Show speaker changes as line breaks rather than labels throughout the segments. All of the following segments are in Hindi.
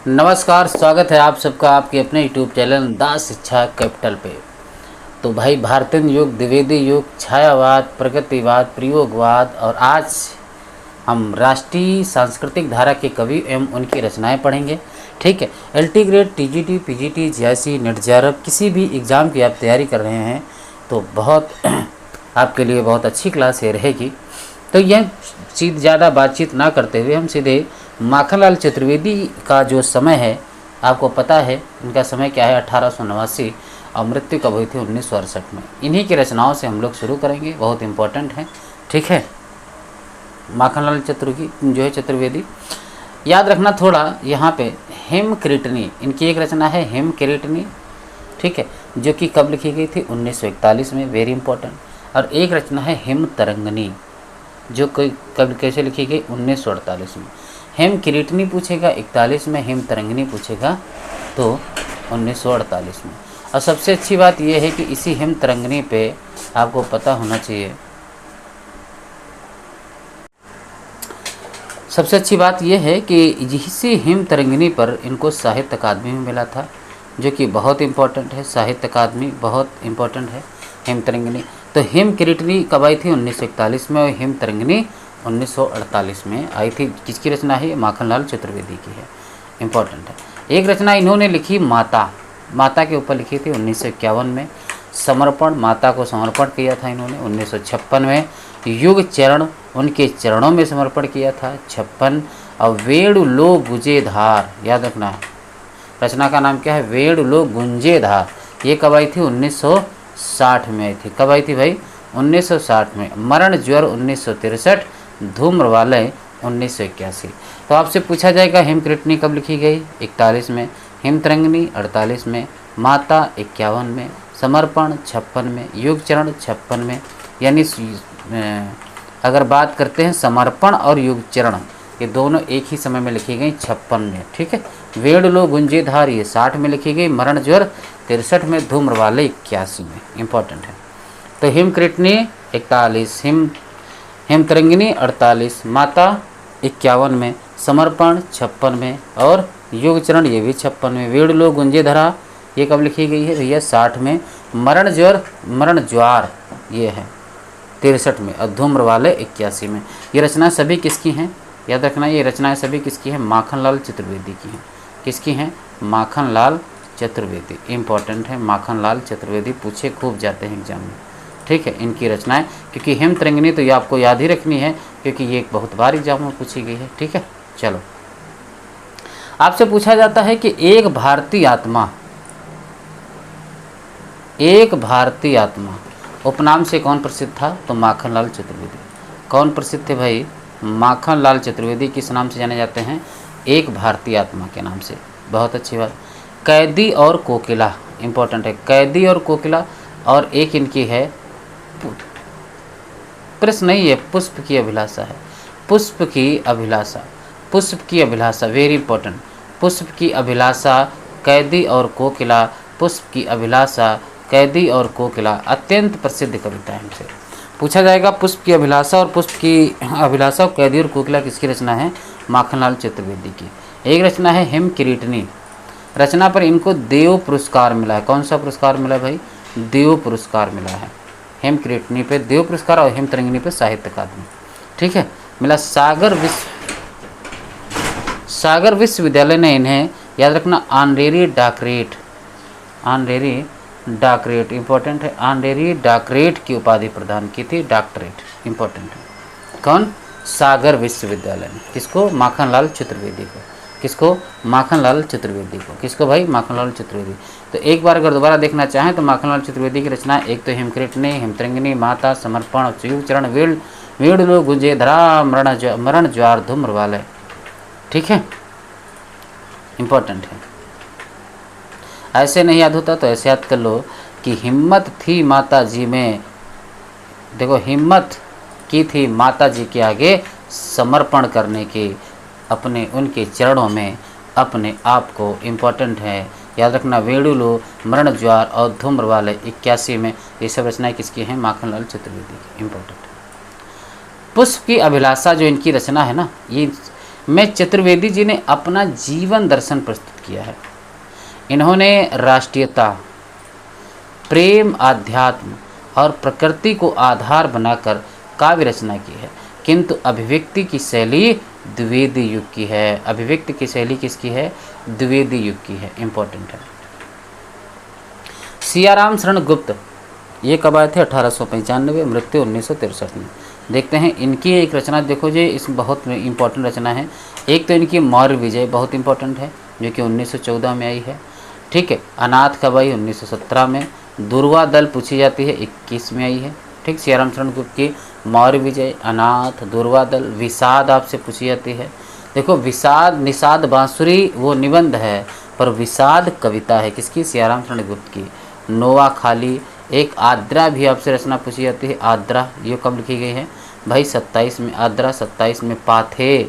नमस्कार, स्वागत है आप सबका आपके अपने यूट्यूब चैनल द शिक्षा कैपिटल पे। तो भाई भारतीय युग, द्विवेदी युग, छायावाद, प्रगतिवाद, प्रयोगवाद और आज हम राष्ट्रीय सांस्कृतिक धारा के कवि एवं उनकी रचनाएं पढ़ेंगे। ठीक है, LT grade, TGT, PGT, JIC, net JRF किसी भी एग्ज़ाम की आप तैयारी कर रहे हैं तो बहुत आपके लिए बहुत अच्छी क्लास ये रहेगी। तो यह ज़्यादा बातचीत ना करते हुए हम सीधे माखनलाल चतुर्वेदी का जो समय है, आपको पता है इनका समय क्या है, 1889 और मृत्यु कब हुई थी 1968 में। इन्हीं की रचनाओं से हम लोग शुरू करेंगे, बहुत इम्पोर्टेंट है। ठीक है, माखनलाल चतुर्वेदी याद रखना थोड़ा। यहाँ पे हेमकीर्तनी इनकी एक रचना है, हेमकीर्तनी। ठीक है, जो कि कब लिखी गई थी 1941 में, वेरी इंपॉर्टेंट। और एक रचना है हेमतरंगिनी, जो कब कैसे लिखी गई 1948 में। हेमकीर्तनी पूछेगा 41 में, हेमतरंगिनी पूछेगा तो 1948 में। और सबसे अच्छी बात यह है कि इसी हेमतरंगिनी पे आपको पता होना चाहिए, सबसे अच्छी बात यह है कि इसी हेमतरंगिनी पर इनको साहित्य अकादमी में मिला था, जो कि बहुत इम्पोर्टेंट है। साहित्य अकादमी बहुत इम्पोर्टेंट है। हेमतरंगिनी तो हेमकीर्तनी कब आई थी 1941 में, और हेमतरंगिनी 1948 में आई थी। किसकी रचना है? माखनलाल चतुर्वेदी की है, इम्पोर्टेंट है। एक रचना इन्होंने लिखी माता के ऊपर लिखी थी 1951 में। समर्पण, माता को समर्पण किया था इन्होंने 1956 में। युग चरण, उनके चरणों में समर्पण किया था 56। और वेणु लो गुजे धार, याद रखना है रचना का नाम क्या है, वेणु लो गुंजे धार। ये कब आई थी 1960 में आई थी। कब आई थी भाई 1960 में। मरण ज्वर 1963, धूम्रवालय 1981। तो आपसे पूछा जाएगा हेमकीर्तनी कब लिखी गई 41 में, हेमतरंगिनी 48 में, माता 51 में, समर्पण 56 में, युगचरण 56 में। यानी अगर बात करते हैं समर्पण और युगचरण, ये दोनों एक ही समय में लिखी गई 56 में। ठीक है, वेण लो गुंजेधार ये 60 में लिखी गई, मरण ज्वर 63 में, धूम्रवालय 81 में। इंपॉर्टेंट है। तो हेमकीर्तनी 41, हेमतरंगिनी 48, माता 51 में, समर्पण 56 में और युगचरण ये भी 56 में। वेण लो गुंजेधरा ये कब लिखी गई है भैया 60 में। मरण ज्वार ये है 63 में और धूम्रवालय 81 में। ये रचनाएं सभी किसकी हैं? याद रखना, ये रचनाएं सभी किसकी हैं? माखनलाल चतुर्वेदी की हैं। किसकी हैं? माखनलाल चतुर्वेदी। इम्पॉर्टेंट है, माखनलाल चतुर्वेदी पूछे खूब जाते हैं एग्जाम में। ठीक है, इनकी रचनाएं, क्योंकि हेमतरंगिनी तो ये आपको याद ही रखनी है, क्योंकि ये बहुत बार एग्जाम में पूछी गई है। ठीक है, चलो आपसे पूछा जाता है कि एक भारतीय आत्मा उपनाम से कौन प्रसिद्ध था? तो माखनलाल चतुर्वेदी। कौन प्रसिद्ध थे भाई? माखनलाल चतुर्वेदी। किस नाम से जाने जाते हैं? एक भारतीय आत्मा के नाम से। बहुत अच्छी बात। कैदी और कोकिला, इंपॉर्टेंट है, कैदी और कोकिला। और एक इनकी है, प्रश्न नहीं है, पुष्प की अभिलाषा है। पुष्प की अभिलाषा, वेरी इंपॉर्टेंट। पुष्प की अभिलाषा, कैदी और कोकिला, पुष्प की अभिलाषा, कैदी और कोकिला अत्यंत प्रसिद्ध कविता है। इनसे पूछा जाएगा पुष्प की अभिलाषा और कैदी और कोकिला किसकी रचना है? माखनलाल चतुर्वेदी की। एक रचना है हेमकीर्तनी, रचना पर इनको देव पुरस्कार मिला है। कौन सा पुरस्कार मिला भाई? देव पुरस्कार मिला है। हेमकीर्तनी पे देव पुरस्कार और हेमतरंगिनी पे साहित्य अकादमी। ठीक है, मिला। सागर विश्वविद्यालय ने इन्हें, याद रखना, ऑनरेरी डॉक्टरेट इंपॉर्टेंट है, ऑनरेरी डॉक्टरेट की उपाधि प्रदान की थी। डॉक्टरेट इंपॉर्टेंट है। कौन? सागर विश्वविद्यालय ने। किसको? माखनलाल चतुर्वेदी को। किसको? माखनलाल चतुर्वेदी को। किसको भाई? माखनलाल चतुर्वेदी। तो एक बार अगर दोबारा देखना चाहें तो माखनलाल चतुर्वेदी की रचना एक तो हेमकीर्तनी, हेमतरंगिनी, माता, समर्पण, युगचरण, वेण लो गुंजेधरा, मरण ज्वार, धूम्रवालय। ठीक है, इंपॉर्टेंट है। ऐसे नहीं याद होता तो ऐसे याद कर लो कि हिम्मत थी माता जी में, देखो हिम्मत की थी माता जी के आगे समर्पण करने की, अपने उनके चरणों में अपने आप को। इम्पोर्टेंट है, याद रखना। वेणु लो, मरण ज्वार और धूम्रवालय 81 में। ये सब रचनाएं किसकी हैं? माखनलाल चतुर्वेदी की। इम्पोर्टेंट। पुष्प की अभिलाषा जो इनकी रचना है ना, ये में चतुर्वेदी जी ने अपना जीवन दर्शन प्रस्तुत किया है। इन्होंने राष्ट्रीयता, प्रेम, आध्यात्म और प्रकृति को आधार बनाकर काव्य रचना की है, किंतु अभिव्यक्ति की शैली द्विवेदी युग की है। अभिव्यक्ति की शैली किसकी है? द्विवेदी युग की है। इंपॉर्टेंट है। सियाराम शरण गुप्त ये कब आए थे? 1895, मृत्यु 1963 में। देखते हैं इनकी एक रचना, देखो जी, इस बहुत इंपॉर्टेंट रचना है। एक तो इनकी मौर्य विजय बहुत इंपॉर्टेंट है, जो कि 1914 में आई है। ठीक है। अनाथ कब आई? 1917 में। दुर्वा दल पूछी जाती है, 21 में आई है। ठीक। सियाराम शरण गुप्त की मौर्य विजय, अनाथ, दुर्वा दल, विषाद आपसे पूछी जाती है। देखो, विषाद, निषाद बांसुरी वो निबंध है, पर विषाद कविता है। किसकी? सियाराम शरण गुप्त की। नोआ खाली, एक आद्रा भी आपसे रचना पूछी जाती है। आद्रा ये कब लिखी गई है भाई? 27 में आद्रा, 27 में पाथे।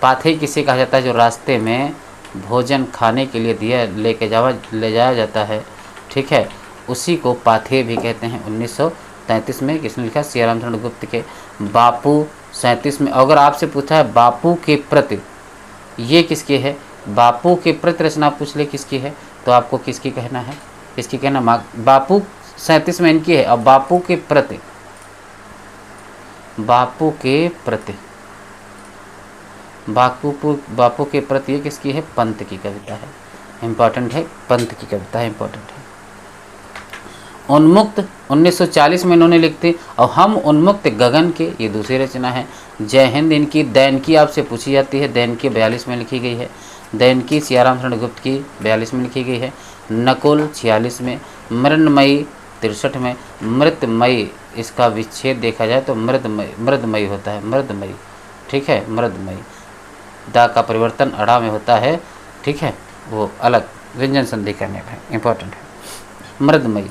पाथे किसे कहा जाता है? जो रास्ते में भोजन खाने के लिए ले जाया जाता है। ठीक है, उसी को पाथे भी कहते हैं। 1933 में किसने लिखा? सियाराम शरण गुप्त के। बापू 37 में। अगर आपसे पूछा है बापू के प्रति, ये किसके है? बापू के प्रति रचना पूछ ले किसकी है, तो आपको किसकी कहना है? किसकी कहना? बापू 37 में इनकी है। अब बापू के प्रति, बापू के प्रति, बापू के प्रति ये किसकी है? पंत की कविता है। इंपॉर्टेंट है, पंत की कविता है, इंपॉर्टेंट है। उन्मुक्त 1940 में इन्होंने लिखती, और हम उन्मुक्त गगन के, ये दूसरी रचना है। जय हिंद इनकी। दैनिकी आपसे पूछी जाती है, दैनिकी 42 में लिखी गई है। दैनिकी सियाराम शरण गुप्त की 42 में लिखी गई है। नकुल 46 में। मृण्मयी 63 में। मृतमयी, इसका विच्छेद देखा जाए तो मृदमयी होता है, मृदमयी। ठीक है, मृदमयी। दा का परिवर्तन अड़ा में होता है। ठीक है, वो अलग व्यंजन संधि करने में इंपॉर्टेंट है। मृदमयी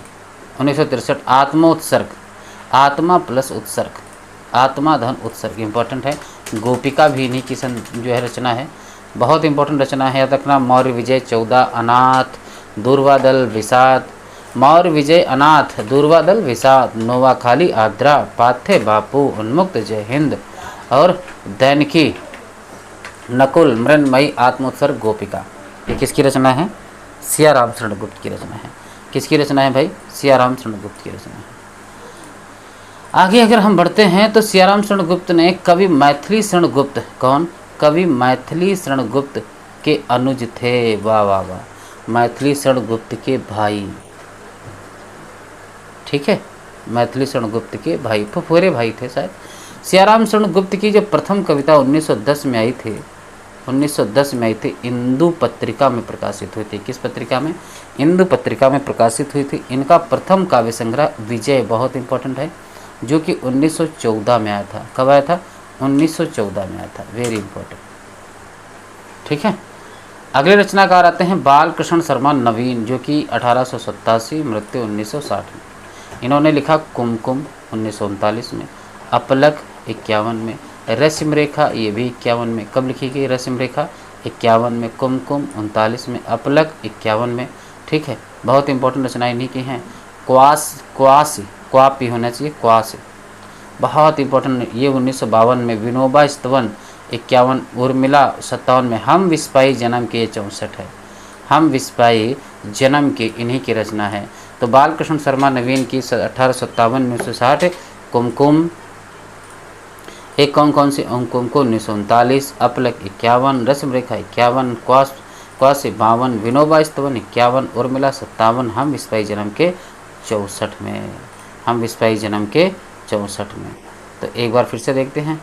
1963। आत्मोत्सर्ग, आत्मा प्लस उत्सर्ग, आत्मा धन उत्सर्ग, इंपॉर्टेंट है। गोपिका भी इन्हीं की जो है रचना है, बहुत इंपॉर्टेंट रचना है, याद रखना। मौर्य विजय 14, अनाथ, दुर्वादल, विषाद। मौर्य विजय, अनाथ, दुर्वादल, विषाद, नोवा खाली, आद्रा, पाथे, बापू, उन्मुक्त, जय हिंद और दैनिकी, नकुल, मृण्मयी, आत्मोत्सर्ग, गोपिका। ये किसकी रचना है? सियाराम शरण गुप्त की रचना है। किसकी रचना है भाई? सियाराम शरण गुप्त की रचना है। आगे अगर हम बढ़ते हैं तो सियाराम शरण गुप्त ने कवि मैथिली शरण गुप्त, कौन? कवि मैथिली शरण गुप्त के अनुज थे। वाह वाह वाह, मैथिली शरण गुप्त के भाई। ठीक है, मैथिली शरण गुप्त के भाई, फुफेरे भाई थे शायद। सियाराम शरण गुप्त की जो प्रथम कविता 1910 में आई थी, 1910 में आई थी, इंदु पत्रिका में प्रकाशित हुई थी। किस पत्रिका में? इंदु पत्रिका में प्रकाशित हुई थी। इनका प्रथम काव्य संग्रह विजय, बहुत इंपॉर्टेंट है, जो कि 1914 में आया था। कब आया था? 1914 में आया था, वेरी इंपॉर्टेंट। ठीक है। अगले रचनाकार आते हैं बालकृष्ण शर्मा नवीन, जो कि 1887, मृत्यु 1960 में। इन्होंने लिखा कुमकुम 1939 में, अपलक 51 में, रश्मि रेखा ये भी 51 में। कब लिखी गई रश्मि रेखा? 51 में, कुमकुम 39 में, अपलक 51 में। ठीक है, बहुत इंपॉर्टेंट रचनाएं इन्हीं की हैं। क्वासी, क्वापी होना चाहिए, क्वासी, बहुत इंपॉर्टेंट, ये 1952 में। विनोबा स्तवन 51, उर्मिला 57 में। हम विस्पाई जन्म के, 64 है। हम विस्पाई जन्म के इन्हीं की रचना है। तो बालकृष्ण शर्मा नवीन की 1857 1960, कुमकुम एक कौन सी? कुमकुम 1939, अपलक 51, रश्मि रेखा 51, क्वासी 52, विनोबा स्तवन 51, उर्मिला 57, हम विस्पाई जन्म के 64 में। हम विस्पाई जन्म के 64 में। तो एक बार फिर से देखते हैं।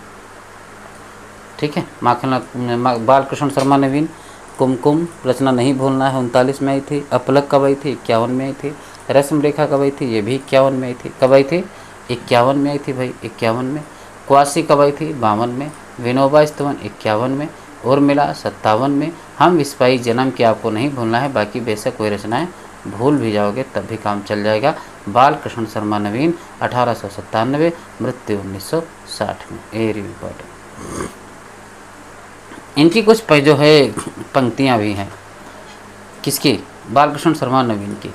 ठीक है, बालकृष्ण शर्मा नवीन, कुमकुम रचना नहीं भूलना है, 39 में आई थी। अपलक कब आई थी? 51 में आई थी। रश्मि रेखा कब आई थी? ये भी 51 में आई थी। कब आई थी? 51 में आई थी भाई, 51 में। क्वासी कब आई थी? 52 में। विनोबा स्तवन 51 में, उर्मिला 57 में। हम विस्पाई जन्म के आपको नहीं भूलना है, बाकी बेशक कोई rचनाएं भूल भी जाओगे तब भी काम चल जाएगा। बालकृष्ण शर्मा नवीन 1897, मृत्यु 1960 में। Very important. इनकी कुछ जो है पंक्तियां भी हैं। किसकी? बालकृष्ण शर्मा नवीन की।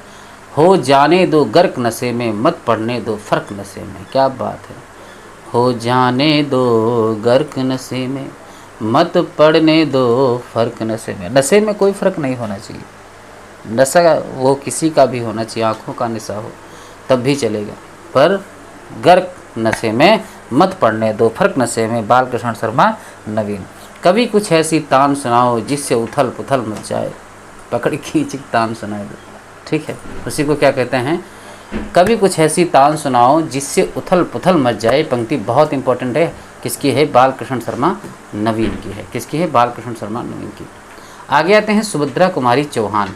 हो जाने दो गर्क नशे में, मत पड़ने दो फर्क नशे में। क्या बात है। हो जाने दो गर्क नशे में, मत पड़ने दो फर्क नशे में। नशे में कोई फ़र्क नहीं होना चाहिए, नशा वो किसी का भी होना चाहिए, आँखों का नशा हो तब भी चलेगा, पर गर्क नशे में मत पड़ने दो फर्क नशे में। बालकृष्ण शर्मा नवीन। कभी कुछ ऐसी तान सुनाओ जिससे उथल पुथल मच जाए, पकड़ खींच तान सुनाए दो, ठीक है, उसी को क्या कहते हैं, कभी कुछ ऐसी तान सुनाओ जिससे उथल पुथल मच जाए। पंक्ति बहुत इंपॉर्टेंट है, किसकी है, बालकृष्ण शर्मा नवीन की है। किसकी है, बालकृष्ण शर्मा नवीन की। आगे आते हैं सुभद्रा कुमारी चौहान।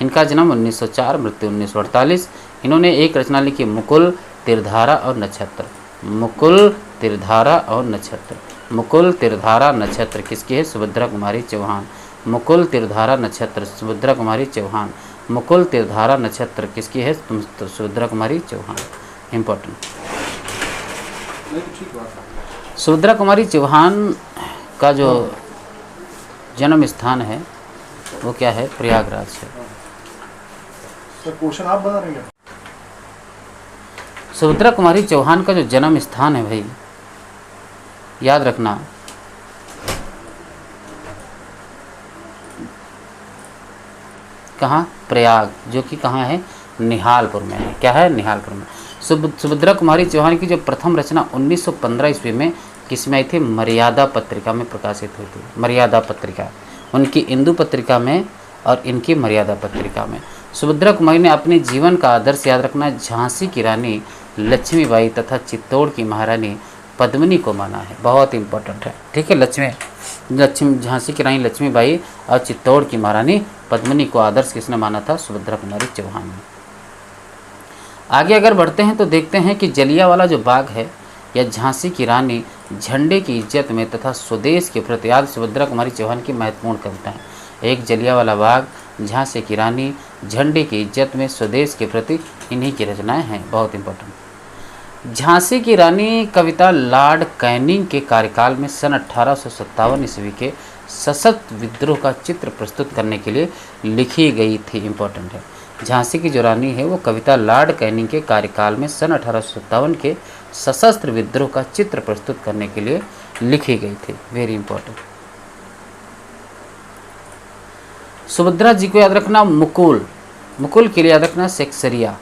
इनका जन्म 1904, मृत्यु 1948। इन्होंने एक रचना लिखी, मुकुल, तिरधारा और नक्षत्र। मुकुल, तिरधारा और नक्षत्र। मुकुल, तिरधारा, नक्षत्र किसकी है, सुभद्रा कुमारी चौहान। मुकुल, तिरधारा, नक्षत्र, सुभद्रा कुमारी चौहान। मुकुल, तिरधारा, नक्षत्र किसकी है, सुभद्रा कुमारी चौहान। इम्पोर्टेंट। सुभद्रा कुमारी चौहान का जो जन्म स्थान है वो क्या है, प्रयागराज है।
क्वेश्चन आप बना रहे हैं।
सुभद्रा कुमारी चौहान का जो जन्म स्थान है भाई, याद रखना, कहाँ, प्रयाग, जो कि कहाँ है, निहालपुर में है। क्या है, निहालपुर में। सुभद्रा कुमारी चौहान की जो प्रथम रचना 1915 ईस्वी में किसमें आई थी, मर्यादा पत्रिका में प्रकाशित हुई थी। मर्यादा पत्रिका, उनकी इंदु पत्रिका में और इनकी मर्यादा पत्रिका में। सुभद्रा कुमारी ने अपने जीवन का आदर्श, याद रखना, झांसी की रानी लक्ष्मीबाई तथा चित्तौड़ की महारानी पद्मिनी को माना है। बहुत इंपॉर्टेंट है, ठीक है। झांसी की रानी लक्ष्मीबाई और चित्तौड़ की महारानी पद्मिनी को आदर्श किसने माना था, सुभद्रा कुमारी चौहान ने। आगे अगर बढ़ते हैं तो देखते हैं कि जलियांवाला जो बाग है या झांसी की रानी, झंडे की इज्जत में तथा स्वदेश के प्रति, याद, सुभद्रा कुमारी चौहान की महत्वपूर्ण कविता है। एक जलियांवाला बाग, झांसी की रानी, झंडे की इज्जत में, स्वदेश के प्रति, इन्हीं की रचनाएं हैं। बहुत इंपॉर्टेंट। झांसी की रानी कविता लॉर्ड कैनिंग के कार्यकाल में सन 1857 ईस्वी के सशक्त विद्रोह का चित्र प्रस्तुत करने के लिए लिखी गई थी। इंपॉर्टेंट है, झांसी की जो रानी है वो कविता लॉर्ड कैनिंग के कार्यकाल में सन 1857 के सशस्त्र विद्रोह का चित्र प्रस्तुत करने के लिए लिखी गई थी। Very important. सुभद्रा जी को याद रखना, मुकुल, मुकुल के लिए याद रखना सेक्सरिया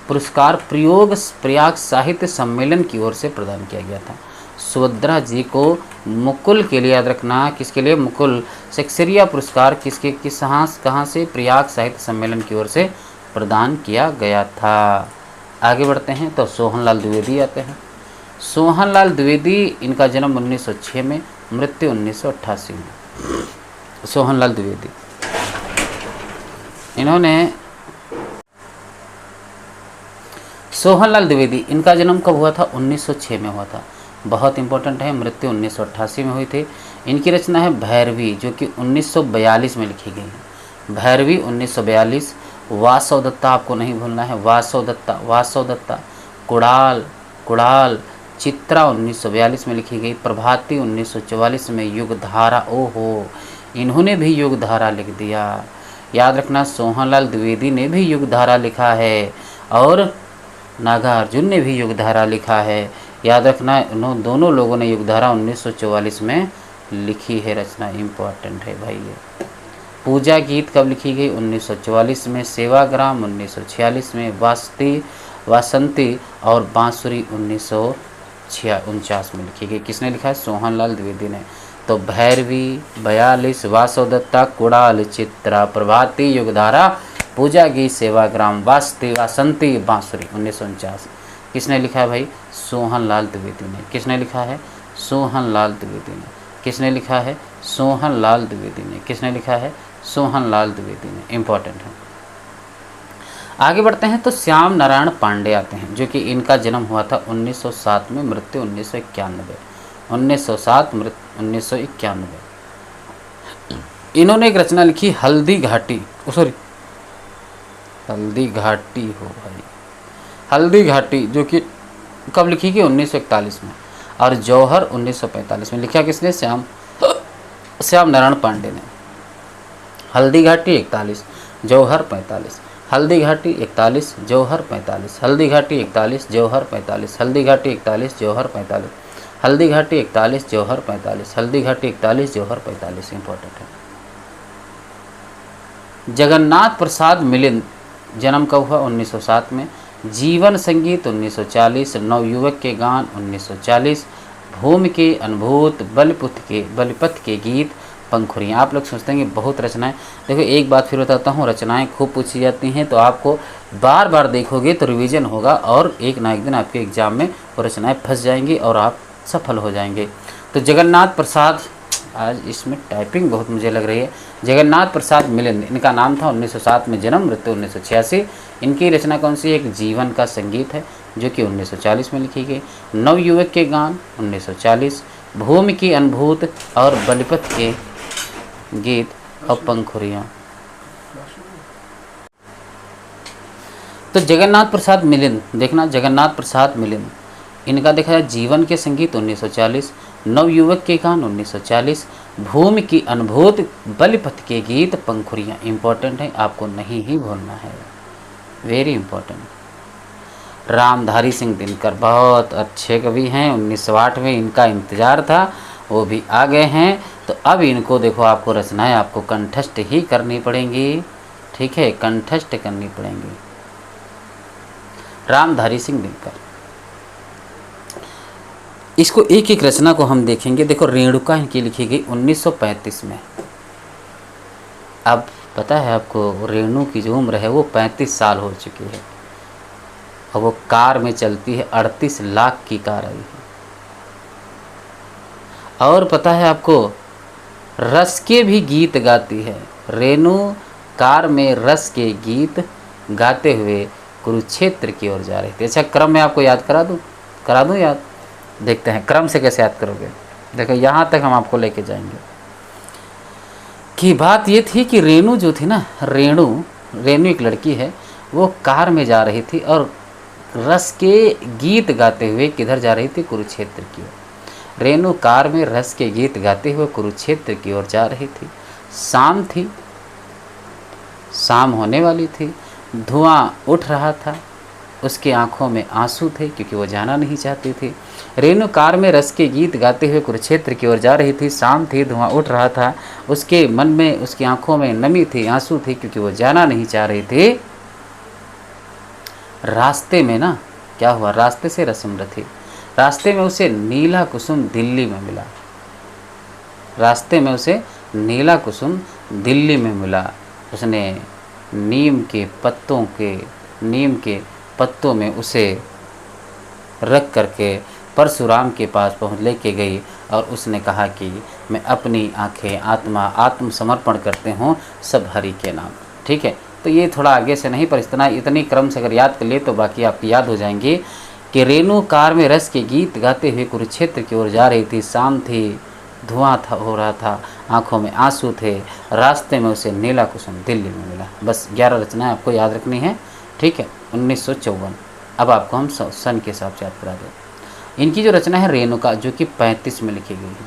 पुरस्कार प्रयाग साहित्य सम्मेलन की ओर से प्रदान किया गया था। सुभद्रा जी को मुकुल के लिए याद रखना, किसके लिए, मुकुल, सेक्सरिया पुरस्कार किसके कहाँ से, प्रयाग साहित्य सम्मेलन की ओर से प्रदान किया गया था। आगे बढ़ते हैं तो सोहनलाल द्विवेदी आते हैं। सोहनलाल द्विवेदी, इनका जन्म 1906 में, मृत्यु 1988 में। सोहनलाल द्विवेदी, सोहनलाल द्विवेदी, इनका जन्म कब हुआ था, 1906 में हुआ था। बहुत इंपॉर्टेंट है, मृत्यु 1988 में हुई थी। इनकी रचना है भैरवी, जो कि 1942 में लिखी गई है। भैरवी 1942। वासव दत्ता आपको नहीं भूलना है, वासव दत्ता। कुड़ाल चित्रा 1942 में लिखी गई। प्रभाती 1944 में। युगधारा, ओहो, इन्होंने भी युगधारा लिख दिया। याद रखना, सोहनलाल द्विवेदी ने भी युगधारा लिखा है और नागार्जुन ने भी युगधारा लिखा है। याद रखना, दोनों लोगों ने युगधारा 1944 में लिखी है रचना। इम्पॉर्टेंट है भाई ये। पूजा गीत कब लिखी गई, 1944 में। सेवाग्राम 1946 में। वासंती और बांसुरी 1949 में लिखी गई। किसने लिखा है, सोहनलाल द्विवेदी ने। तो भैरवी 42, वासव दत्ता, कुड़ाल, चित्रा, प्रभाती, युगधारा, पूजा गीत, सेवाग्राम, वासंती, बांसुरी 1949। किसने लिखा है भाई, सोहनलाल द्विवेदी ने। किसने लिखा है, सोहनलाल द्विवेदी ने। किसने लिखा है, सोहनलाल द्विवेदी ने। किसने लिखा है, सोहनलाल द्विवेदी ने। इम्पॉर्टेंट है। आगे बढ़ते हैं तो श्याम नारायण पांडे आते हैं, जो कि इनका जन्म हुआ था 1907 में, मृत्यु 1991। 1907, मृत्यु 1991। इन्होंने एक रचना लिखी, हल्दी घाटी हो भाई, हल्दी घाटी, जो कि कब लिखी गई, 1941 में। और जौहर 1945 में। लिखा किसने, श्याम नारायण पांडे ने। हल्दी घाटी 41, जौहर 45। हल्दी घाटी 41, जौहर 45। हल्दी घाटी 41, जौहर 45। हल्दी घाटी 41, जौहर 45। हल्दी घाटी 41, जौहर 45, हल्दी घाटी 41, जौहर 45, इंपॉर्टेंट है। जगन्नाथ प्रसाद मिलिंद जन्म कब हुआ? 1907 में। जीवन संगीत 1940, नवयुवक के गान 1940, भूमि के अनुभूत, बलिपथ के गीत, पंखुड़ियाँ। आप लोग सोचते हैं कि बहुत रचनाएं, देखो एक बात फिर बताता हूँ, रचनाएं खूब पूछी जाती हैं तो आपको बार बार देखोगे तो रिवीजन होगा और एक ना एक दिन आपके एग्जाम में वो रचनाएं फंस जाएंगी और आप सफल हो जाएंगे। तो जगन्नाथ प्रसाद, आज इसमें टाइपिंग बहुत मुझे लग रही है, जगन्नाथ प्रसाद मिलिंद इनका नाम था। 1907 में जन्म, मृत्यु 1986। इनकी रचना कौन सी? एक जीवन का संगीत है जो कि 1940 में लिखी गई। नवयुवक के गान 1940, भूमि की अनुभूत और बलिपथ के गीत और पंखुड़ियाँ। तो जगन्नाथ प्रसाद मिलिंद, देखना जगन्नाथ प्रसाद मिलिंद, इनका देखा जाए जीवन के संगीत 1940, नवयुवक के गान 1940, भूमि की अनुभूत, बलिपथ के गीत, पंखुड़ियाँ। इंपॉर्टेंट है, आपको नहीं ही भूलना है, वेरी इंपॉर्टेंट। रामधारी सिंह दिनकर बहुत अच्छे कवि हैं, 1908 में इनका इंतजार था, वो भी आ गए हैं। तो अब इनको देखो, आपको रचनाएं आपको कंठस्थ ही करनी पड़ेंगी, ठीक है, कंठस्थ करनी पड़ेंगी। रामधारी सिंह दिनकर, इसको एक एक रचना को हम देखेंगे। देखो रेणुका इनकी लिखी गई 1935 में। अब पता है आपको, रेणु की जो उम्र है वो 35 साल हो चुकी है और वो कार में चलती है, 38 लाख की कार आई है। और पता है आपको, रस के भी गीत गाती है। रेणु कार में रस के गीत गाते हुए कुरुक्षेत्र की ओर जा रही थी। अच्छा, क्रम में आपको याद करा दूं याद? देखते हैं क्रम से कैसे याद करोगे। देखो यहाँ तक हम आपको लेके जाएंगे कि बात ये थी कि रेणु जो थी ना, रेणु एक लड़की है, वो कार में जा रही थी और रस के गीत गाते हुए किधर जा रही थी? कुरुक्षेत्र की ओर। रेणु कार में रस के गीत गाते हुए कुरुक्षेत्र की ओर जा रही थी। शाम थी, शाम होने वाली थी, धुआं उठ रहा था, उसकी आंखों में आंसू थे क्योंकि वो जाना नहीं चाहती थी। रेणु कार में रस के गीत गाते हुए कुरुक्षेत्र की ओर जा रही थी। शाम थी, धुआं उठ रहा था, उसके मन में, उसकी आंखों में नमी थी, आंसू थे क्योंकि वो जाना नहीं चाह रही थी। रास्ते में ना क्या हुआ, रास्ते से रसम थी, रास्ते में उसे नीला कुसुम दिल्ली में मिला। रास्ते में उसे नीला कुसुम दिल्ली में मिला। उसने नीम के पत्तों में उसे रख करके परशुराम के पास पहुँच लेके गई और उसने कहा कि मैं अपनी आंखें, आत्म समर्पण करते हूँ सब हरि के नाम। ठीक है, तो ये थोड़ा आगे से नहीं, पर इतनी क्रम से अगर याद कर लिए तो बाकी आपकी याद हो जाएंगी कि रेणु कार में रस के गीत गाते हुए कुरुक्षेत्र की ओर जा रही थी। शाम थी, धुआं हो रहा था, आंखों में आंसू थे, रास्ते में उसे नीला कुसुम दिल्ली में मिला। बस 11 रचनाएं आपको याद रखनी है, ठीक है। 1954। अब आपको हम सन के हिसाब से याद करा दें। इनकी जो रचना है रेणुका, जो कि 35 में लिखी गई है,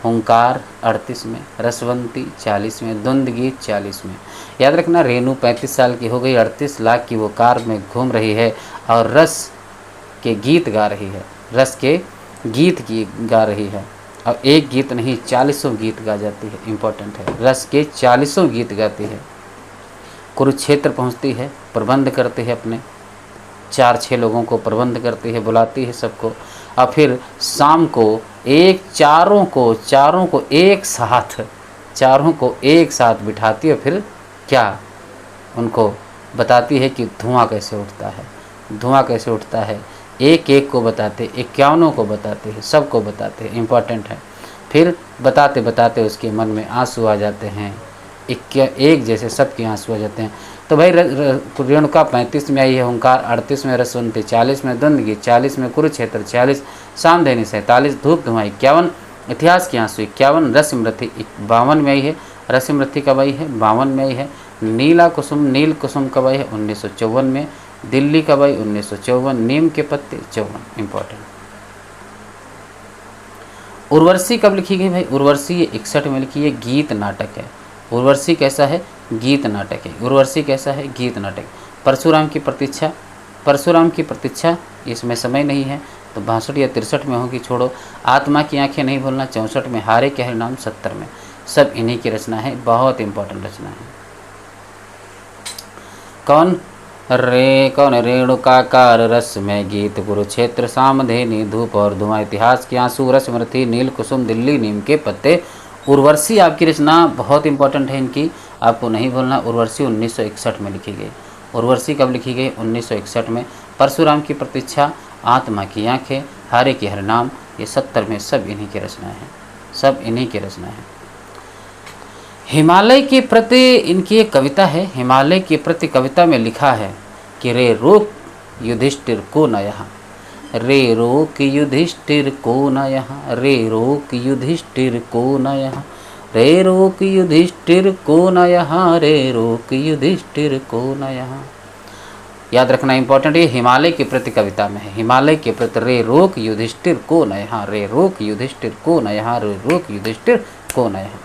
हुंकार 38 में, रसवंती 40 में, द्वंद्व गीत 40 में। याद रखना, रेणु 35 साल की हो गई, 38 लाख की वो कार में घूम रही है और रस के गीत गा रही है, रस के गीत की गा रही है। और एक गीत नहीं, 40 गीत गा जाती है, इम्पोर्टेंट है, रस के 40 गीत गाती है। कुरुक्षेत्र पहुंचती है, प्रबंध करती है, अपने 4-6 लोगों को प्रबंध करती है, बुलाती है सबको, और फिर शाम को चारों को एक साथ बिठाती है। फिर क्या उनको बताती है कि धुआं कैसे उठता है, एक एक को बताते, 51 को बताते हैं, सबको बताते हैं, इम्पोर्टेंट है। फिर बताते बताते उसके मन में आंसू आ जाते हैं, एक जैसे सबके आंसू आ जाते हैं। तो भाई रेणुका 35 में आई है, हुंकार 38 में, रसवंती 40 में, द्वंद्व गीत 40 में, कुरुक्षेत्र 40, सामधेनी 47, धूप धुआं 51, इतिहास के आंसू 51, रसमृति 52 में आई है। रसमृति कब आई है? 52 में आई है। नील कुसुम कब आई है? 1954 में। दिल्ली कब आई? 1954। नीम के पत्ते 54, इंपॉर्टेंट। उर्वशी कब लिखी गई भाई? उर्वशी 61 में लिखी है, गीत नाटक है। उर्वशी कैसा है? गीत नाटक है। उर्वशी कैसा है? गीत नाटक। परशुराम की प्रतीक्षा इसमें समय नहीं है। तो 62 या 63 में होगी, छोड़ो। आत्मा की आंखें नहीं भूलना 64 में, हारे के हरिनाम 70 में। सब इन्हीं की रचना है, बहुत इंपॉर्टेंट रचना है। कौन रेणुकाकार रस में गीत, कुरुक्षेत्र सामधेनी धूप और धुआं, इतिहास के आंसू रसमरथी नील कुसुम दिल्ली नीम के पत्ते। उर्वशी आपकी रचना बहुत इंपॉर्टेंट है इनकी, आपको नहीं भूलना। उर्वशी 1961 में लिखी गई। उर्वशी कब लिखी गई? 1961 में। परशुराम की प्रतीक्षा, आत्मा की आंखें, हारे के हरिनाम, ये 70 में। सब इन्हीं की रचना है, सब इन्हीं की रचना है। हिमालय के प्रति इनकी एक कविता है। हिमालय के प्रति कविता में लिखा है कि रे रोक युधिष्ठिर को न यहाँ, रे रोक युधिष्ठिर को न यहाँ, रे रोक युधिष्ठिर को न यहाँ, रे रोक युधिष्ठिर को न यहाँ, रे रोक युधिष्ठिर को न यहाँ। याद रखना इंपॉर्टेंट, ये हिमालय के प्रति कविता में है। हिमालय के प्रति रे रोक युधिष्ठिर को न यहाँ, रे रोक युधिष्ठिर को न यहाँ, रे रोक युधिष्ठिर को न यहाँ।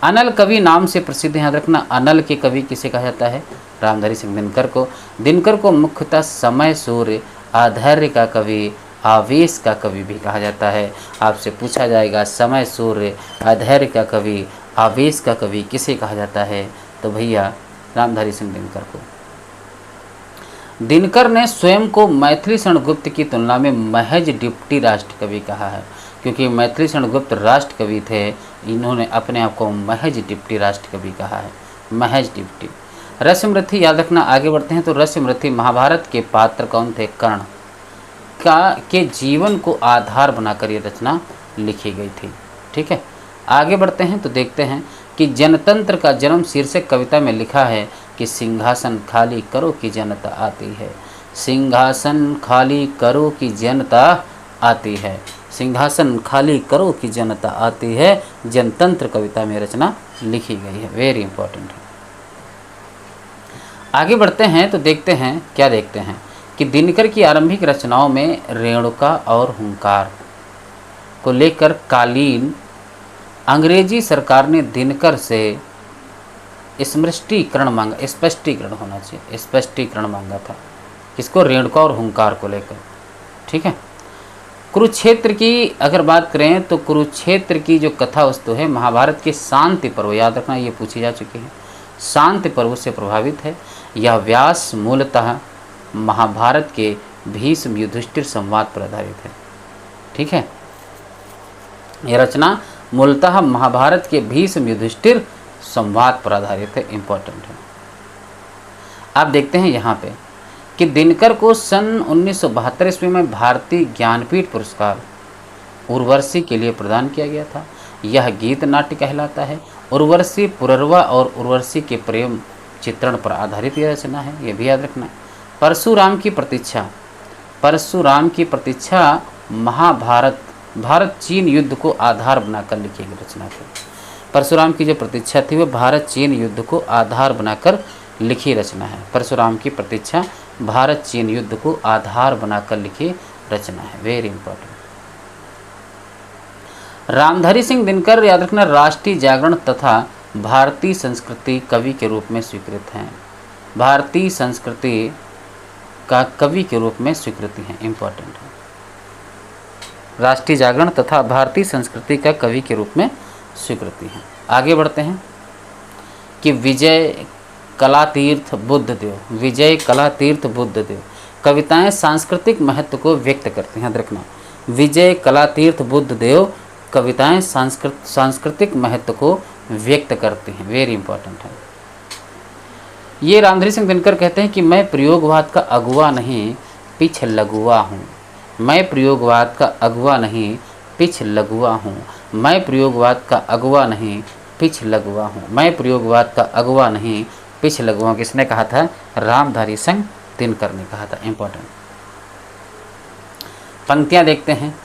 अनल कवि नाम से प्रसिद्ध, याद रखना। अनल के कवि किसे कहा जाता है? रामधारी सिंह दिनकर को। दिनकर को मुख्यतः समय सूर्य, आधैर्य का कवि, आवेश का कवि भी कहा जाता है। आपसे पूछा जाएगा समय सूर्य, आधैर्य का कवि, आवेश का कवि किसे कहा जाता है? तो भैया रामधारी सिंह दिनकर को। दिनकर ने स्वयं को मैथिली शरण गुप्त की तुलना में महज डिप्टी राष्ट्र कवि कहा है, क्योंकि मैथिली शरण गुप्त राष्ट्र कवि थे, इन्होंने अपने आप को महज डिप्टी राष्ट्र कवि कहा है, महज डिप्टी। रसमरथी याद रखना। आगे बढ़ते हैं तो रसमरथी महाभारत के पात्र कौन थे? कर्ण के जीवन को आधार बनाकर ये रचना लिखी गई थी। ठीक है, आगे बढ़ते हैं तो देखते हैं कि जनतंत्र का जन्म शीर्षक कविता में लिखा है कि सिंहासन खाली करो कि जनता आती है, सिंहासन खाली करो कि जनता आती है, सिंहासन खाली करो कि जनता आती है। जनतंत्र कविता में रचना लिखी गई है, वेरी इंपॉर्टेंट है। आगे बढ़ते हैं तो देखते हैं, क्या देखते हैं कि दिनकर की आरंभिक रचनाओं में रेणुका और हुंकार को लेकर कालीन अंग्रेजी सरकार ने दिनकर से स्पष्टीकरण मांगा, स्पष्टीकरण होना चाहिए, स्पष्टीकरण मांगा था। किसको? रेणुका और हुंकार को लेकर। ठीक है, कुरुक्षेत्र की अगर बात करें तो कुरुक्षेत्र की जो कथा वस्तु है महाभारत के शांति पर्व, याद रखना ये पूछी जा चुकी है, शांति पर्व से प्रभावित है। यह व्यास मूलतः महाभारत के भीष्म युधिष्ठिर संवाद पर आधारित है। ठीक है, यह रचना मूलतः महाभारत के भीष्म युधिष्ठिर संवाद पर आधारित है, इंपॉर्टेंट है। आप देखते हैं यहाँ पे कि दिनकर को सन 1972 ईस्वी में भारतीय ज्ञानपीठ पुरस्कार उर्वशी के लिए प्रदान किया गया था। यह गीत नाट्य कहलाता है। उर्वशी पुररवा और उर्वशी के प्रेम चित्रण पर आधारित यह रचना है, यह भी याद रखना। परशुराम की प्रतीक्षा, परशुराम की प्रतीक्षा महाभारत भारत चीन युद्ध को आधार बनाकर लिखी गई रचना थी। परशुराम की जो प्रतीक्षा थी वह भारत चीन युद्ध को आधार बनाकर लिखी रचना है। परशुराम की प्रतीक्षा भारत चीन युद्ध को आधार बनाकर लिखी रचना है, वेरी इंपॉर्टेंट। रामधारी सिंह दिनकर याद रखना राष्ट्रीय जागरण तथा भारतीय संस्कृति कवि के रूप में स्वीकृत हैं। भारतीय संस्कृति का कवि के रूप में स्वीकृति है, इंपॉर्टेंट है। राष्ट्रीय जागरण तथा भारतीय संस्कृति का कवि के रूप में स्वीकृति है। आगे बढ़ते हैं कि विजय कलातीर्थ बुद्धदेव, विजय कलातीर्थ बुद्धदेव कविताएं सांस्कृतिक महत्व को व्यक्त करती हैं। याद रखना, विजय कलातीर्थ बुद्धदेव कविताएं सांस्कृतिक महत्व को व्यक्त करती हैं, वेरी इंपॉर्टेंट है। ये रामधारी सिंह दिनकर कहते हैं कि मैं प्रयोगवाद का अगुआ नहीं पिछ लगुआ हूँ, मैं प्रयोगवाद का अगुआ नहीं पिछ लगुआ हूँ, मैं प्रयोगवाद का अगुआ नहीं पिछ लगुआ हूँ, मैं प्रयोगवाद का अगुआ नहीं पिछ लगुआ हूँ। किसने कहा था? रामधारी सिंह दिनकर ने कहा था, इंपॉर्टेंट। पंक्तियाँ देखते हैं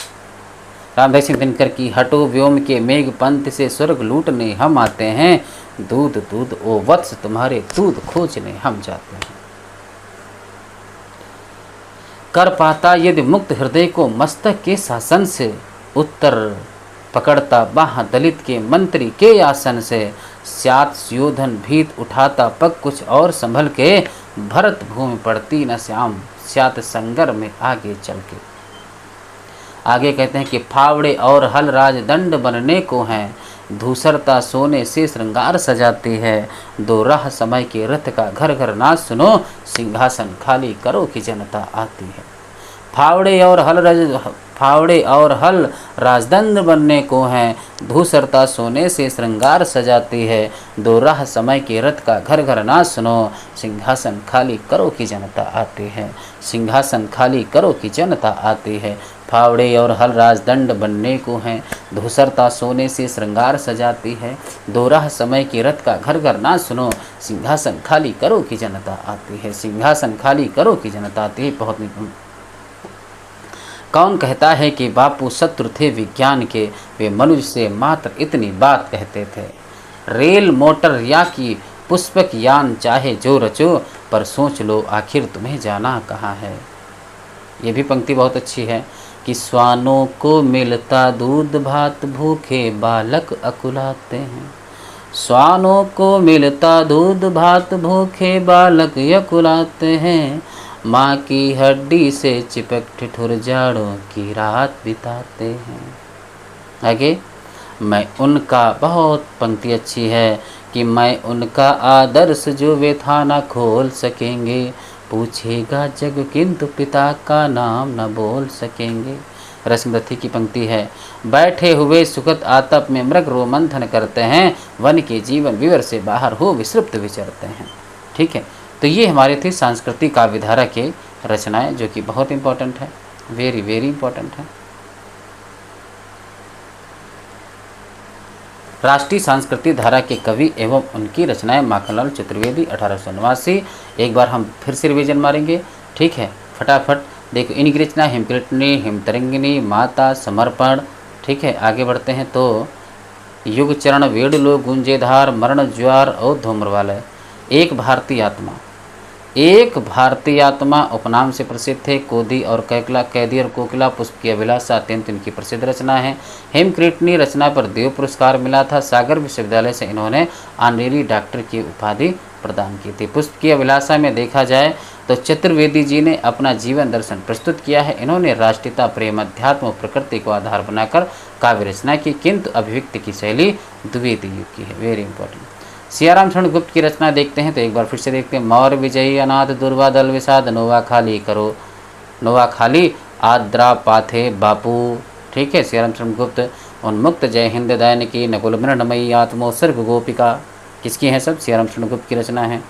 रामधारी सिंह दिनकर की। हटो व्योम के मेघ पंथ से स्वर्ग लूटने हम आते हैं, दूध दूध ओ वत्स तुम्हारे दूध खोजने हम जाते हैं। कर पाता यदि मुक्त हृदय को मस्तक के शासन से, उत्तर पकड़ता बाह दलित के मंत्री के आसन से, स्यात सुयोधन भीत उठाता पग कुछ और संभल के, भरत भूमि पड़ती न श्याम स्यात संगर में आगे चल के। आगे कहते हैं कि फावड़े और हल राजदंड बनने को हैं, धूसरता सोने से श्रृंगार सजाती है, दो राह समय के रथ का घर घर नाच सुनो, सिंहासन खाली करो कि जनता आती है। फावड़े और हल राजदंड बनने को हैं, धूसरता सोने से श्रृंगार सजाती है, दो राह समय के रथ का घर घर नाच सुनो, सिंहासन खाली करो कि जनता आती है, सिंहासन खाली करो कि जनता आती है। फावड़े और हल राजदंड बनने को हैं, धूसरता सोने से श्रृंगार सजाती है, दो राह समय के रथ का घर घर नाच सुनो, सिंहासन खाली करो कि जनता आती है, सिंहासन खाली करो कि जनता आती है। बहुत निपुण। कौन कहता है कि बापू शत्रु थे विज्ञान के, वे मनुष्य से मात्र इतनी बात कहते थे। रेल मोटर या कि पुष्पक यान चाहे जो रचो, पर सोच लो आखिर तुम्हें जाना कहाँ है। ये भी पंक्ति बहुत अच्छी है कि स्वानों को मिलता दूध भात, भूखे बालक अकुलाते हैं। स्वानों को मिलता दूध भात, भूखे बालक अकुलाते हैं, माँ की हड्डी से चिपक ठिठुर जाड़ों की रात बिताते हैं। आगे, मैं उनका, बहुत पंक्ति अच्छी है कि मैं उनका आदर्श जो वे था ना खोल सकेंगे, पूछेगा जग किंतु पिता का नाम न बोल सकेंगे। रश्मिरथी की पंक्ति है, बैठे हुए सुखद आतप में मृग रोमंथन करते हैं, वन के जीवन विवर से बाहर हो विसृप्त विचरते हैं। ठीक है, तो ये हमारे थे सांस्कृतिक काव्यधारा के रचनाएं, जो कि बहुत इंपॉर्टेंट है, वेरी वेरी इंपॉर्टेंट है। राष्ट्रीय सांस्कृतिक धारा के कवि एवं उनकी रचनाएं माखनलाल चतुर्वेदी 1889। एक बार हम फिर से रिवीजन मारेंगे, ठीक है, फटाफट देखो। इनकी रचना हिमकृतनी, हिमतरंगिनी, माता, समर्पण। ठीक है, आगे बढ़ते हैं तो युग चरण, वेडलो, गुंजेधार, मरण ज्वार और धूम्रवालय। एक भारतीय आत्मा, एक भारतीय आत्मा उपनाम से प्रसिद्ध थे। कोदी और कैकला, कैदी और कोकिला, पुष्प की अभिलाषा अत्यंत इनकी प्रसिद्ध रचना है। हिमकृतनी रचना पर देव पुरस्कार मिला था। सागर विश्वविद्यालय से इन्होंने ऑनरेरी डॉक्टर की उपाधि प्रदान की थी। पुष्प की अभिलाषा में देखा जाए तो चतुर्वेदी जी ने अपना जीवन दर्शन प्रस्तुत किया है। इन्होंने राष्ट्रीयता, प्रेम, अध्यात्म और प्रकृति को आधार बनाकर काव्य रचना की, किंतु अभिव्यक्ति की शैली द्विवेदी युग की है। Very important. सियाराम शरण गुप्त की रचना देखते हैं तो एक बार फिर से देखते हैं। मौर्य विजयी अनाथ दुर्वा दल विषाद, नोवा खाली करो, नोवा खाली आद्रा पाथे बापू। ठीक है, सियाराम शरण गुप्त। उन्मुक्त, जय हिंद दैनिकी, नकुल मृणमयी, आत्मोत्सर्ग गोपिका, किसकी हैं सब? सियाराम शरण गुप्त की रचना है।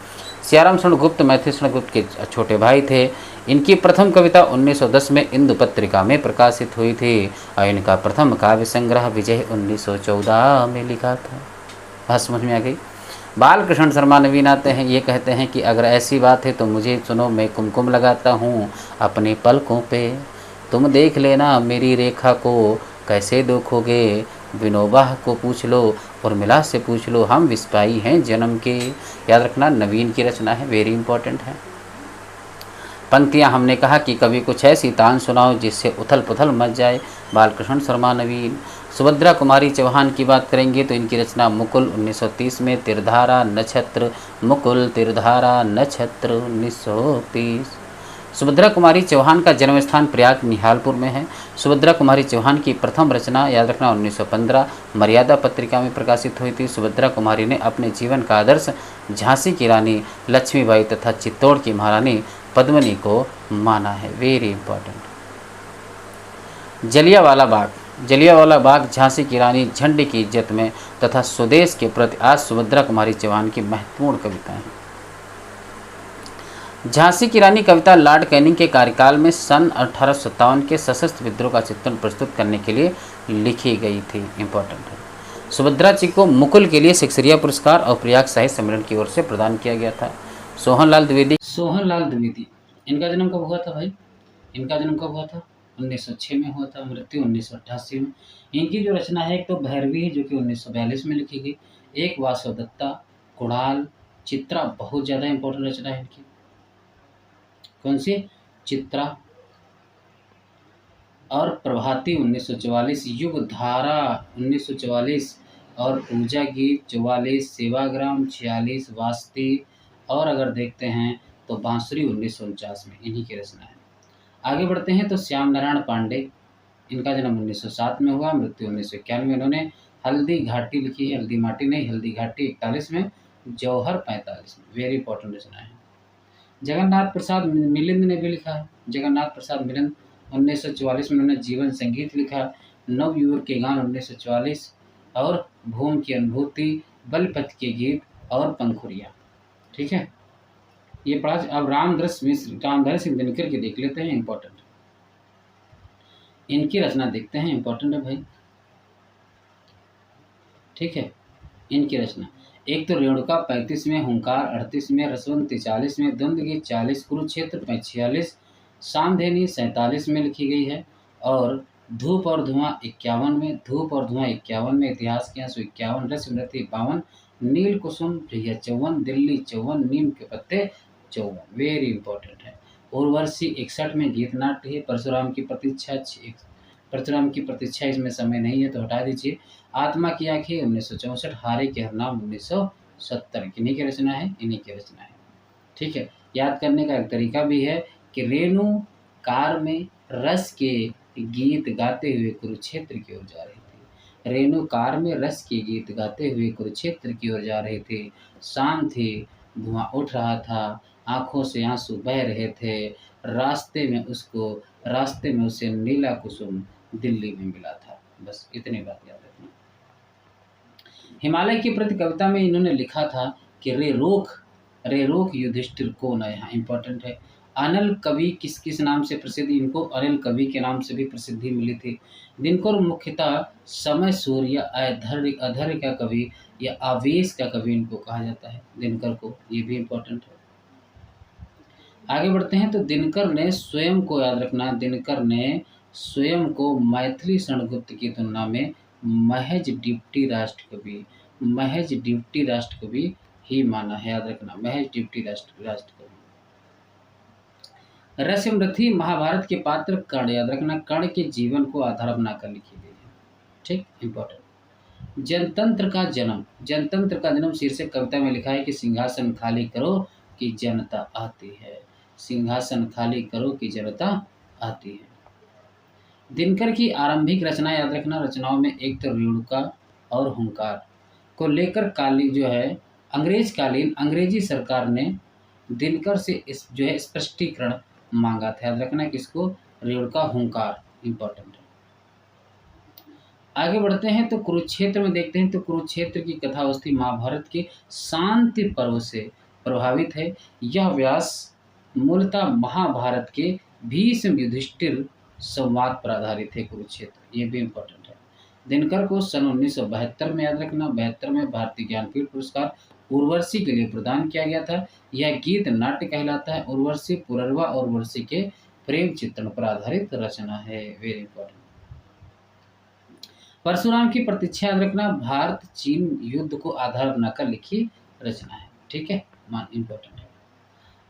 सियाराम शरण गुप्त मैथिली शरण गुप्त के छोटे भाई थे। इनकी प्रथम कविता 1910 में इंदु पत्रिका में प्रकाशित हुई थी और इनका प्रथम काव्य संग्रह विजय 1914 में लिखा था। बात समझ में आ गई? बालकृष्ण शर्मा नवीन आते हैं, ये कहते हैं कि अगर ऐसी बात है तो मुझे सुनो, मैं कुमकुम लगाता हूँ अपने पलकों पे, तुम देख लेना मेरी रेखा को कैसे देखोगे, विनोबा को पूछ लो, उर्मिला से पूछ लो, हम विस्पाई हैं जन्म के। याद रखना, नवीन की रचना है, वेरी इंपॉर्टेंट है। पंक्तियाँ हमने कहा कि कभी कुछ ऐसी तान सुनाओ जिससे उथल पुथल मच जाए, बालकृष्ण शर्मा नवीन। सुभद्रा कुमारी चौहान की बात करेंगे तो इनकी रचना मुकुल 1930 में, तिरधारा नक्षत्र, मुकुल तिरधारा नक्षत्र 1930। सुभद्रा कुमारी चौहान का जन्म स्थान प्रयाग निहालपुर में है। सुभद्रा कुमारी चौहान की प्रथम रचना, याद रखना, 1915 मर्यादा पत्रिका में प्रकाशित हुई थी। सुभद्रा कुमारी ने अपने जीवन का आदर्श झांसी की रानी लक्ष्मीबाई तथा चित्तौड़ की महारानी पद्मिनी को माना है। Very important. जलियांवाला बाग, जलियांवाला बाग झांसी की रानी झंडे की इज्जत में तथा स्वदेश के प्रति आज सुभद्रा कुमारी चौहान की महत्वपूर्ण कविताएं हैं। झांसी की रानी कविता लॉर्ड कैनिंग के कार्यकाल में सन 1857 के सशस्त्र विद्रोह का चित्रण प्रस्तुत करने के लिए लिखी गई थी। इंपॉर्टेंट है। सुभद्रा जी को मुकुल के लिए शिक्षरिया पुरस्कार और प्रयाग साहित्य सम्मेलन की ओर से प्रदान किया गया था। सोहनलाल द्विवेदी, सोहनलाल द्विवेदी, इनका जन्म कब हुआ था भाई? इनका जन्म कब हुआ था? 1906 में हुआ था, मृत्यु 1988 में। इनकी जो रचना है, एक तो भैरवी है जो कि 1942 में लिखी गई, एक वासवदत्ता, कुणाल, चित्रा, बहुत ज़्यादा इंपॉर्टेंट रचना है इनकी। कौन सी? चित्रा और प्रभाती 1944, युग धारा 1944 और पूजा गीत 44, सेवाग्राम 46, वास्ती और अगर देखते हैं तो बांसुरी 1949 में इन्हीं की रचना है। आगे बढ़ते हैं तो श्याम नारायण पांडे, इनका जन्म 1907 में हुआ, मृत्यु 1991 में। इन्होंने हल्दी घाटी लिखी है, हल्दी माटी नहीं, हल्दी घाटी 41 में, जौहर 45 में। वेरी इंपॉर्टेंट रचना है। जगन्नाथ प्रसाद मिलिंद ने भी लिखा है, जगन्नाथ प्रसाद मिलिंद 1944 में उन्होंने जीवन संगीत लिखा, नवयुवक के गान 1944, और भूम की अनुभूति, बलपत के गीत और पंखुड़ियाँ। ठीक है, ये पढ़ा। अब रामधर सिंह दिनकर के देख लेते हैं, इंपॉर्टेंट इनकी रचना देखते हैं, इंपॉर्टेंट है भाई। ठीक है, इनकी रचना एक तो रेणुका 35 में, हुंकार 38 में, रसवंती 40 में, द्वंद्व 40, कुरुक्षेत्र 46, सामधेनी 47 में लिखी गई है, और धूप और धुआं 51 में, धूप और धुआं 51 में, इतिहास के आंसू 51, रसमृति 52, नील कुसुम प्रिय 54, दिल्ली 54, नीम के पत्ते 54। वेरी इंपॉर्टेंट है। उर्वशी 61 में, गीत नाट्य है, परशुराम की प्रतीक्षा इसमें समय नहीं है तो हटा दीजिए। आत्मा की आंखें 1964, हारे के हरनाम 1970। किन्हीं की रचना है, इन्हीं की रचना है। ठीक है, याद करने का एक तरीका भी है कि रेणु कार में रस के गीत गाते हुए कुरुक्षेत्र की ओर जा रही थी। रेणु कार में रस के गीत गाते हुए कुरुक्षेत्र की ओर जा रहे थे। शाम थी, धुआं उठ रहा था, आंखों से आंसू बह रहे थे। रास्ते में उसे नीला कुसुम दिल्ली में मिला था। बस इतनी बात याद रखना। हिमालय की प्रति कविता में इन्होंने लिखा था कि रे रोक युधिष्ठिर को न। यहाँ इंपॉर्टेंट है। अनिल कवि किस नाम से प्रसिद्ध, इनको अनिल कवि के नाम से भी प्रसिद्धि मिली थी। दिनकर मुख्यतः समय सूर्य, अधर्य का कवि या आवेश का कवि इनको कहा जाता है, दिनकर को। ये भी इंपॉर्टेंट है। आगे बढ़ते हैं तो दिनकर ने स्वयं को, याद रखना, दिनकर ने स्वयं को मैथिली शरणगुप्त की तुलना में महज डिप्टी राष्ट्र कवि ही माना है। याद रखना, महज डिप्टी राष्ट्र कवि। रसमृति महाभारत के पात्र कर्ण, याद रखना, कर्ण के जीवन को आधार बनाकर लिखी गई है। ठीक, इंपॉर्टेंट। जनतंत्र का जन्म शीर्षक कविता में लिखा है कि सिंहासन खाली करो कि जनता आती है। सिंहासन खाली करो कि जनता आती है। दिनकर की आरंभिक रचना, याद रखना, रचनाओं में एक तो रेणुका और हुंकार को लेकर अंग्रेजी सरकार ने दिनकर से स्पष्टीकरण मांगा था। याद रखना किसको, रेणुका हुंकार। इंपॉर्टेंट है। आगे बढ़ते हैं तो कुरुक्षेत्र में देखते हैं तो कुरुक्षेत्र की कथावस्तु महाभारत के शांति पर्व से प्रभावित है। यह व्यास मूलतः महाभारत के भीष्म युधिष्ठिर संवाद पर आधारित है। कुरुक्षेत्र, ये भी इंपॉर्टेंट है। दिनकर को सन 1972 में, याद रखना, 72 में भारतीय ज्ञानपीठ पुरस्कार उर्वशी के लिए प्रदान किया गया था। यह गीत नाट्य कहलाता है। उर्वशी पुररवा और उर्वशी के प्रेम चित्रण पर आधारित रचना है। Very important. परशुराम की प्रतीक्षा, याद रखना, भारत चीन युद्ध को आधार बनाकर लिखी रचना है। ठीक है, इंपॉर्टेंट है।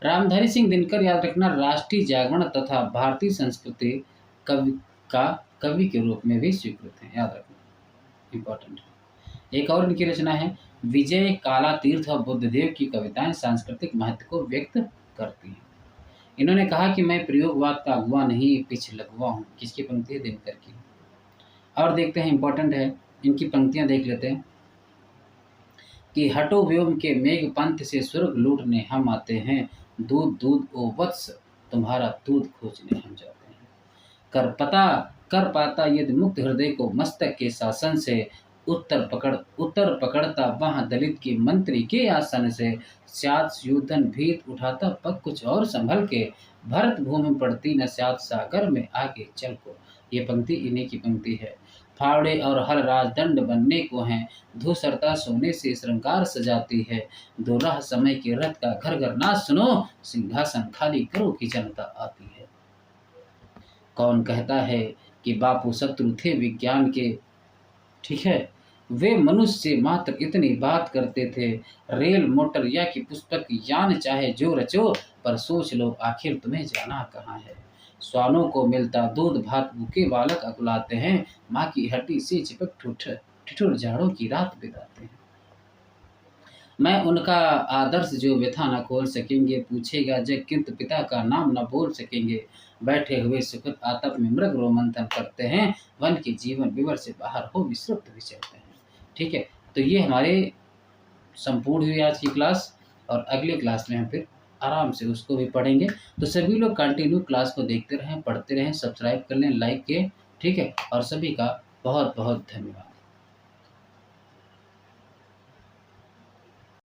रामधारी सिंह दिनकर, याद रखना, राष्ट्रीय जागरण तथा भारतीय संस्कृति कवि के रूप में भी स्वीकृत है। याद रखना, इंपॉर्टेंट है। एक और इनकी रचना है विजय काला तीर्थ और बुद्धदेव की कविताएं सांस्कृतिक महत्व को व्यक्त करती हैं। इन्होंने कहा कि मैं प्रयोगवाद का अगुआ नहीं, पिछ लगुआ हूँ। किसकी पंक्ति है, दिनकर की। और देखते हैं, इंपॉर्टेंट है, इनकी पंक्तियां देख लेते हैं कि हटो व्योम के मेघ पंथ से स्वर्ग लूटने हम आते हैं। दूध ओ वत्स तुम्हारा दूध खोजने हम जाते हैं। कर पाता यदि मुक्त हृदय को मस्तक के शासन से। उत्तर पकड़ता वहाँ दलित की मंत्री के आसन से। स्यात युद्धन भीत उठाता पग कुछ और संभल के। भरत भूमि पड़ती न स्यात सागर में आगे चल को। ये पंक्ति इन्हीं की पंक्ति है। फावड़े और हल राजदंड बनने को हैं। धूसरता सोने से श्रृंगार सजाती है। दो राह समय के रथ का घर घर ना सुनो। सिंहासन खाली करो कि जनता आती है। कौन कहता है कि बापू शत्रु थे विज्ञान के। ठीक है, वे मनुष्य मात्र इतनी बात करते थे। रेल मोटर या कि पुष्पक यान चाहे जो रचो, पर सोच लो आखिर तुम्हें जाना कहाँ है। स्वानों को मिलता दूध भात भूखे बालक अकुलाते हैं। माँ की हड्डी से चिपक ठिठुर झाड़ों की रात बिताते हैं। मैं उनका आदर्श जो व्यथा न खोल सकेंगे, पूछेगा जग किंतु पिता का नाम न बोल सकेंगे। बैठे हुए सुखद आतप में मृग रोमंथन करते हैं, वन के जीवन विवर से बाहर हो विश्रुप्त विचरते हैं। ठीक है, तो ये हमारे संपूर्ण हुई आज की क्लास, और अगले क्लास में हम फिर आराम से उसको भी पढ़ेंगे। तो सभी लोग कंटिन्यू क्लास को देखते रहें, पढ़ते रहें, सब्सक्राइब कर लें, लाइक किए। ठीक है, और सभी का बहुत बहुत धन्यवाद।